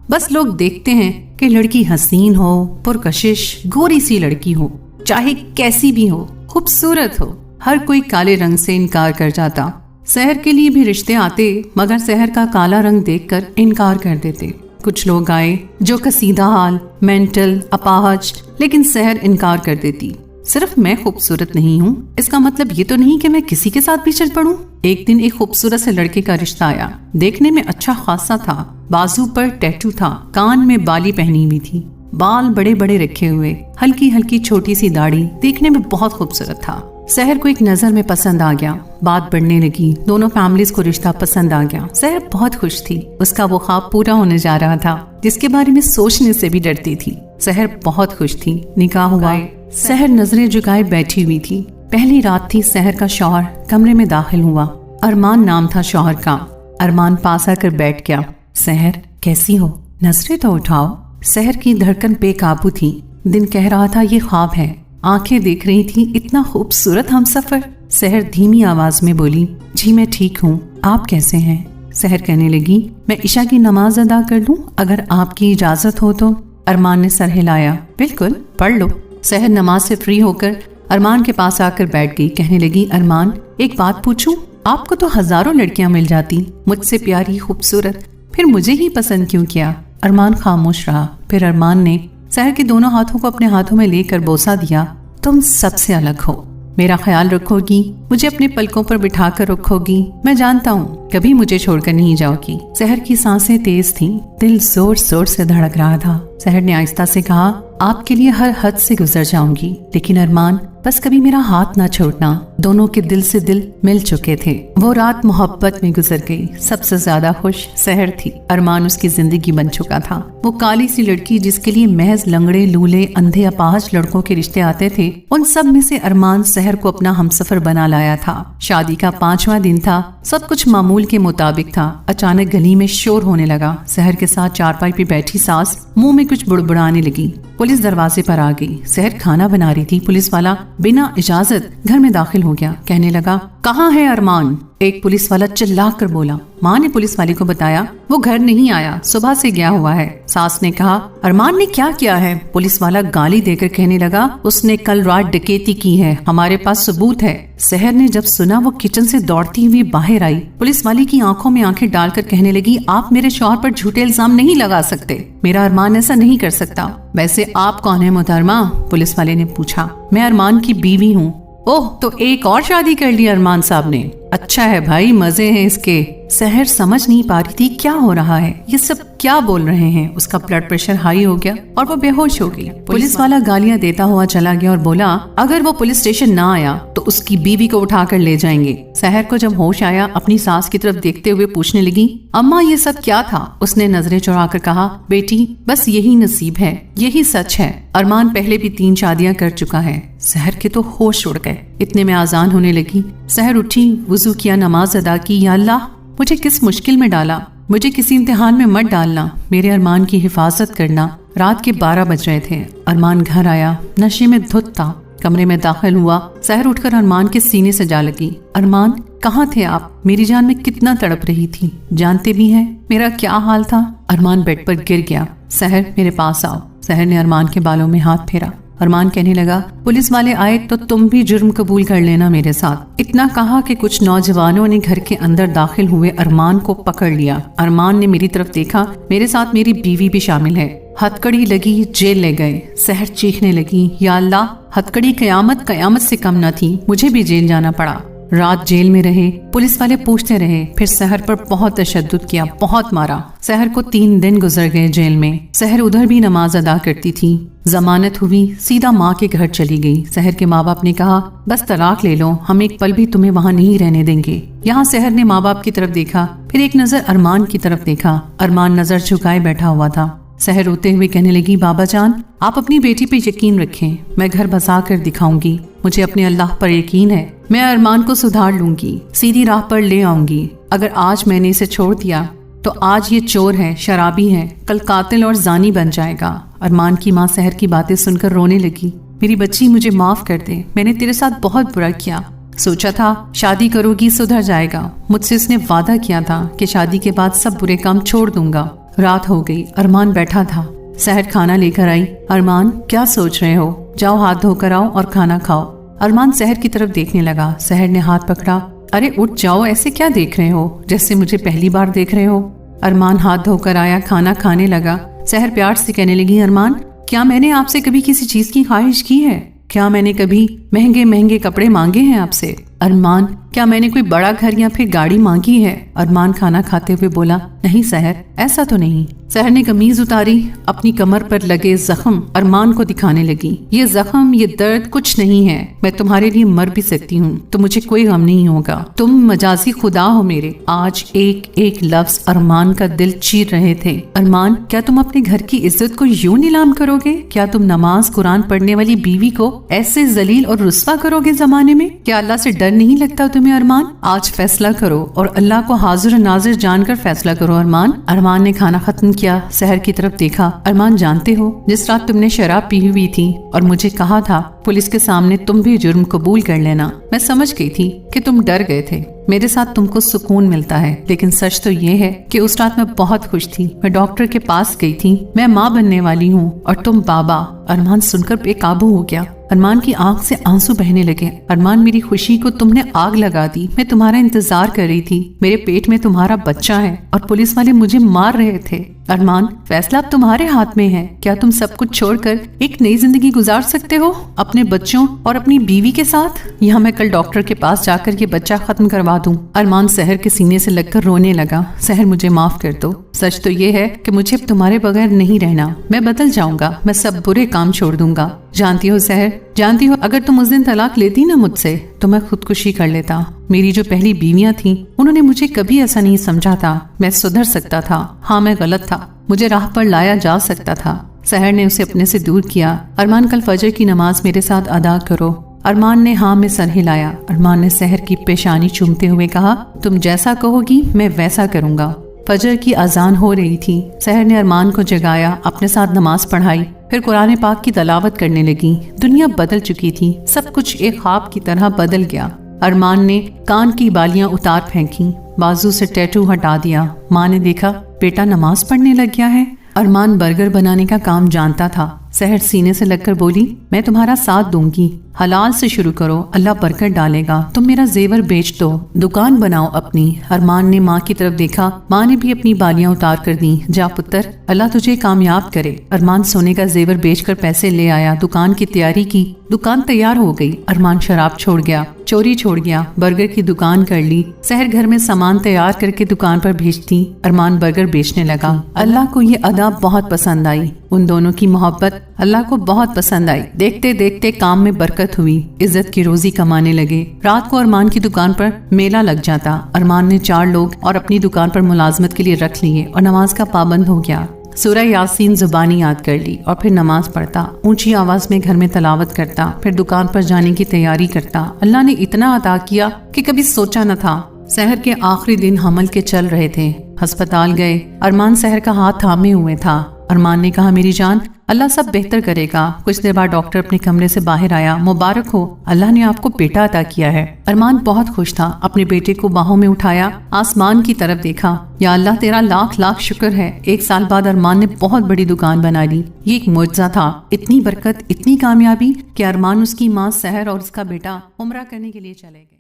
बस लोग देखते हैं कि लड़की हसीन हो, पुरकशिश, गोरी सी लड़की हो, चाहे कैसी भी हो, खूबसूरत हो, हर कोई काले रंग से इनकार कर जाता। शहर के लिए भी रिश्ते आते, मगर शहर का काला रंग देखकर इनकार कर देते। कुछ लोग आए जो कसीदा हाल, मेंटल, अपाहज, लेकिन शहर इनकार कर देती। सिर्फ मैं खूबसूरत नहीं हूँ, इसका मतलब ये तो नहीं कि मैं किसी के साथ भी चल पड़ूं। एक दिन एक खूबसूरत से लड़के का रिश्ता आया। देखने में अच्छा खासा था, बाजू पर टैटू था, कान में बाली पहनी हुई थी, बाल बड़े बड़े रखे हुए, हल्की हल्की छोटी सी दाढ़ी, देखने में बहुत खूबसूरत था। शहर को एक नजर में पसंद आ गया, बात बढ़ने लगी, दोनों फैमिलीज को रिश्ता पसंद आ गया। शहर बहुत खुश थी, उसका वो ख्वाब पूरा होने जा रहा था जिसके बारे में सोचने से भी डरती थी। शहर बहुत खुश थी, निकाह हुआ। शहर नजरें झुकाए बैठी हुई थी। पहली रात थी। शहर का शौहर कमरे में दाखिल हुआ। अरमान नाम था शौहर का। अरमान पास आकर बैठ गया। शहर कैसी हो, नजरें तो उठाओ। शहर की धड़कन बेकाबू थी। दिन कह रहा था ये ख्वाब है। आंखें देख रही थी इतना खूबसूरत हमसफर। शहर धीमी आवाज में बोली, जी मैं ठीक हूँ, आप कैसे हैं? शहर कहने लगी, मैं इशा की नमाज अदा कर लूं अगर आपकी इजाजत हो तो। अरमान ने सर हिलाया, बिल्कुल, पढ़ लो। शहर नमाज से फ्री होकर अरमान के पास आकर बैठ गई। कहने लगी, अरमान एक बात पूछूं? आपको तो हजारों लड़कियां मिल जाती, मुझसे प्यारी खूबसूरत, फिर मुझे ही पसंद क्यों किया? अरमान खामोश रहा। फिर अरमान ने शहर के दोनों हाथों को अपने हाथों में लेकर बोसा दिया, तुम सबसे अलग हो, मेरा ख्याल रखोगी, मुझे अपने पलकों पर बिठा कर रखोगी, मैं जानता हूँ कभी मुझे छोड़कर नहीं जाओगी। शहर की सांसें तेज थीं, दिल जोर जोर से धड़क रहा था। शहर ने आहिस्ता से कहा, आपके लिए हर हद से गुजर जाऊंगी, लेकिन अरमान बस कभी मेरा हाथ ना छोड़ना। दोनों के दिल से दिल मिल चुके थे। वो रात मोहब्बत में गुजर गई। सबसे ज्यादा खुश शहर थी। अरमान उसकी जिंदगी बन चुका था। वो काली सी लड़की जिसके लिए महज लंगड़े, लूले, अंधे, अपाहज लड़कों के रिश्ते आते थे, उन सब में से अरमान शहर को अपना हमसफर बना लाया था। शादी का 5वां दिन था। सब कुछ मामूल के मुताबिक था। अचानक गली में शोर होने लगा। शहर के साथ चारपाई पे बैठी सास मुंह में कुछ बुड़बुड़ाने लगी। पुलिस दरवाजे पर आ गई। शहर खाना बना रही थी। पुलिस वाला बिना इजाजत घर में दाखिल हो गया। कहने लगा, कहाँ है अरमान? एक पुलिस वाला चिल्ला कर बोला। माँ ने पुलिस वाले को बताया, वो घर नहीं आया, सुबह से गया हुआ है। सास ने कहा, अरमान ने क्या किया है? पुलिस वाला गाली देकर कहने लगा, उसने कल रात डकैती की है, हमारे पास सबूत है। शहर ने जब सुना वो किचन से दौड़ती हुई बाहर आई। पुलिस वाले की आंखों में आंखें डालकर कहने लगी, आप मेरे शौहर पर झूठे इल्जाम नहीं लगा सकते, मेरा अरमान ऐसा नहीं कर सकता। वैसे आप कौन है मोहतरमा? पुलिस वाले ने पूछा। मैं अरमान की बीवी हूँ। ओह, तो एक और शादी कर ली अरमान साहब ने? अच्छा है भाई, मजे हैं इसके। शहर समझ नहीं पा रही थी क्या हो रहा है, ये सब क्या बोल रहे हैं। उसका ब्लड प्रेशर हाई हो गया और वो बेहोश हो गई। पुलिस वाला गालियां देता हुआ चला गया और बोला, अगर वो पुलिस स्टेशन ना आया तो उसकी बीवी को उठाकर ले जाएंगे। शहर को जब होश आया, अपनी सास की तरफ देखते हुए पूछने लगी, अम्मा ये सब क्या था? उसने नजरें चुराकर कहा, बेटी बस यही नसीब है, यही सच है। अरमान पहले भी 3 शादियां कर चुका है। शहर के तो होश उड़ गए। इतने में आजान होने लगी। शहर उठी, वुजू किया, नमाज अदा की। या अल्लाह, मुझे किस मुश्किल में डाला, मुझे किसी इम्तिहान में मत डालना, मेरे अरमान की हिफाजत करना। रात के 12 बज रहे थे। अरमान घर आया, नशे में धुत था। कमरे में दाखिल हुआ। शहर उठकर अरमान के सीने से जा लगी। अरमान कहाँ थे आप? मेरी जान में कितना तड़प रही थी, जानते भी हैं मेरा क्या हाल था। अरमान बेड पर गिर गया। शहर मेरे पास आओ। शहर ने अरमान के बालों में हाथ फेरा। अरमान कहने लगा, पुलिस वाले आए तो तुम भी जुर्म कबूल कर लेना मेरे साथ। इतना कहा कि कुछ नौजवानों ने घर के अंदर दाखिल हुए अरमान को पकड़ लिया। अरमान ने मेरी तरफ देखा, मेरे साथ मेरी बीवी भी शामिल है। हथकड़ी लगी, जेल ले गए। शहर चीखने लगी, या अल्लाह, हथकड़ी कयामत से कम न थी, मुझे भी जेल जाना पड़ा। रात जेल में रहे। पुलिस वाले पूछते रहे। फिर शहर पर बहुत तशद्दुद किया, बहुत मारा। शहर को 3 दिन गुजर गए जेल में। शहर उधर भी नमाज अदा करती थी। जमानत हुई, सीधा माँ के घर चली गई। शहर के माँ बाप ने कहा, बस तलाक ले लो, हम एक पल भी तुम्हें वहाँ नहीं रहने देंगे। यहाँ शहर ने माँ बाप की तरफ देखा, फिर एक नजर अरमान की तरफ देखा। अरमान नजर झुकाए बैठा हुआ था। शहर रोते हुए कहने लगी, बाबा जान आप अपनी बेटी पे यकीन रखें, मैं घर बसा कर दिखाऊंगी, मुझे अपने अल्लाह पर यकीन है, मैं अरमान को सुधार लूंगी, सीधी राह पर ले आऊंगी। अगर आज मैंने इसे छोड़ दिया तो आज ये चोर है, शराबी है, कल कातिल और जानी बन जाएगा। अरमान की माँ शहर की बातें सुनकर रोने लगी। मेरी बच्ची मुझे माफ कर दे, मैंने तेरे साथ बहुत बुरा किया, सोचा था शादी करोगी सुधर जाएगा, मुझसे इसने वादा किया था कि शादी के बाद सब बुरे काम छोड़ दूंगा। رات ہو گئی، ارمان بیٹھا تھا۔ سحر کھانا لے کر آئی۔ ارمان کیا سوچ رہے ہو؟ جاؤ ہاتھ دھو کر آؤ اور کھانا کھاؤ۔ ارمان سحر کی طرف دیکھنے لگا۔ سحر نے ہاتھ پکڑا۔ ارے اٹھ جاؤ، ایسے کیا دیکھ رہے ہو جیسے مجھے پہلی بار دیکھ رہے ہو؟ ارمان ہاتھ دھو کر آیا، کھانا کھانے لگا۔ سحر پیار سے کہنے لگی، ارمان کیا میں نے آپ سے کبھی کسی چیز کی خواہش کی ہے؟ کیا میں نے کبھی مہنگے مہنگے کپڑے مانگے ہیں آپ سے؟ ارمان کیا میں نے کوئی بڑا گھر یا پھر گاڑی مانگی ہے؟ ارمان کھانا کھاتے ہوئے بولا، نہیں سحر، ایسا تو نہیں۔ سحر نے قمیض اتاری، اپنی کمر پر لگے زخم ارمان کو دکھانے لگی۔ یہ زخم، یہ درد کچھ نہیں ہے، میں تمہارے لیے مر بھی سکتی ہوں تو مجھے کوئی غم نہیں ہوگا۔ تم مجازی خدا ہو میرے۔ آج ایک ایک لفظ ارمان کا دل چیر رہے تھے۔ ارمان کیا تم اپنے گھر کی عزت کو یوں نیلام کرو گے؟ کیا تم نماز قرآن پڑھنے والی بیوی کو ایسے ذلیل اور رسوا کرو گے زمانے میں؟ کیا اللہ سے ڈر نہیں لگتا تمہیں ارمان؟ آج فیصلہ کرو اور اللہ کو حاضر ناظر جان کر فیصلہ کرو ارمان۔ ارمان نے کھانا ختم کیا، سحر کی طرف دیکھا۔ ارمان جانتے ہو جس رات تم نے شراب پی ہوئی تھی اور مجھے کہا تھا پولیس کے سامنے تم بھی جرم قبول کر لینا، میں سمجھ گئی تھی کہ تم ڈر گئے تھے۔ میرے ساتھ تم کو سکون ملتا ہے، لیکن سچ تو یہ ہے کہ اس رات میں بہت خوش تھی۔ میں ڈاکٹر کے پاس گئی تھی، میں ماں بننے والی ہوں اور تم بابا۔ ارمان سن کر بے قابو ہو گیا۔ ارمان کی آنکھ سے آنسو بہنے لگے۔ ارمان میری خوشی کو تم نے آگ لگا دی، میں تمہارا انتظار کر رہی تھی، میرے پیٹ میں تمہارا بچہ ہے اور پولیس والے مجھے مار رہے تھے۔ ارمان فیصلہ اب تمہارے ہاتھ میں ہے، کیا تم سب کچھ چھوڑ کر ایک نئی زندگی گزار سکتے ہو اپنے بچوں اور اپنی بیوی کے ساتھ؟ یہاں میں کل ڈاکٹر کے پاس جا کر یہ بچہ ختم کروا دوں۔ ارمان سحر کے سینے سے لگ کر رونے لگا۔ سحر مجھے معاف کر دو، سچ تو یہ ہے کہ مجھے اب تمہارے بغیر نہیں رہنا، میں بدل جاؤں گا، میں سب برے کام چھوڑ دوں گا۔ جانتی ہو سحر، جانتی ہو اگر تم اس دن طلاق لیتی نا مجھ سے تو میں خودکشی کر لیتا۔ میری جو پہلی بیویاں تھیں انہوں نے مجھے کبھی ایسا نہیں سمجھا تھا، میں سدھر سکتا تھا، ہاں میں غلط تھا، مجھے راہ پر لایا جا سکتا تھا۔ سحر نے اسے اپنے سے دور کیا۔ ارمان کل فجر کی نماز میرے ساتھ ادا کرو۔ ارمان نے ہاں میں سر ہلایا۔ ارمان نے سحر کی پیشانی چومتے ہوئے کہا، تم جیسا کہو گی میں ویسا کروں گا۔ فجر کی اذان ہو رہی تھی۔ سحر نے ارمان کو جگایا، اپنے ساتھ نماز پڑھائی، پھر قرآن پاک کی تلاوت کرنے لگی۔ دنیا بدل چکی تھی، سب کچھ ایک خواب کی طرح بدل گیا۔ ارمان نے کان کی بالیاں اتار پھینکی، بازو سے ٹیٹو ہٹا دیا۔ ماں نے دیکھا بیٹا نماز پڑھنے لگ گیا ہے۔ ارمان برگر بنانے کا کام جانتا تھا۔ سحر سینے سے لگ کر بولی، میں تمہارا ساتھ دوں گی، حلال سے شروع کرو، اللہ برکت ڈالے گا، تم میرا زیور بیچ دو، دکان بناؤ اپنی۔ ارمان نے ماں کی طرف دیکھا، ماں نے بھی اپنی بالیاں اتار کر دیں۔ جا پتر، اللہ تجھے کامیاب کرے۔ ارمان سونے کا زیور بیچ کر پیسے لے آیا، دکان کی تیاری کی، دکان تیار ہو گئی۔ ارمان شراب چھوڑ گیا، چوری چھوڑ گیا، برگر کی دکان کر لی۔ سحر گھر میں سامان تیار کر کے دکان پر بھیجتی، ارمان برگر بیچنے لگا۔ اللہ کو یہ ادا بہت پسند آئی، ان دونوں کی محبت اللہ کو بہت پسند آئی۔ دیکھتے دیکھتے کام میں برکت ہوئی، عزت کی روزی کمانے لگے۔ رات کو ارمان کی دکان پر میلہ لگ جاتا۔ ارمان نے 4 لوگ اور اپنی دکان پر ملازمت کے لیے رکھ لیے اور نماز کا پابند ہو گیا۔ سورہ یاسین زبانی یاد کر لی اور پھر نماز پڑھتا، اونچی آواز میں گھر میں تلاوت کرتا، پھر دکان پر جانے کی تیاری کرتا۔ اللہ نے اتنا عطا کیا کہ کبھی سوچا نہ تھا۔ سحر کے آخری دن حمل کے چل رہے تھے، ہسپتال گئے۔ ارمان سحر کا ہاتھ تھامے ہوئے تھا۔ ارمان نے کہا، میری جان اللہ سب بہتر کرے گا۔ کچھ دیر بعد ڈاکٹر اپنے کمرے سے باہر آیا، مبارک ہو، اللہ نے آپ کو بیٹا عطا کیا ہے۔ ارمان بہت خوش تھا، اپنے بیٹے کو باہوں میں اٹھایا، آسمان کی طرف دیکھا، یا اللہ تیرا لاکھ لاکھ شکر ہے، 1 سال بعد ارمان نے بہت بڑی دکان بنا لی۔ یہ ایک معجزہ تھا، اتنی برکت، اتنی کامیابی کہ ارمان، اس کی ماں سحر اور اس کا بیٹا عمرہ کرنے کے لیے چلے گئے۔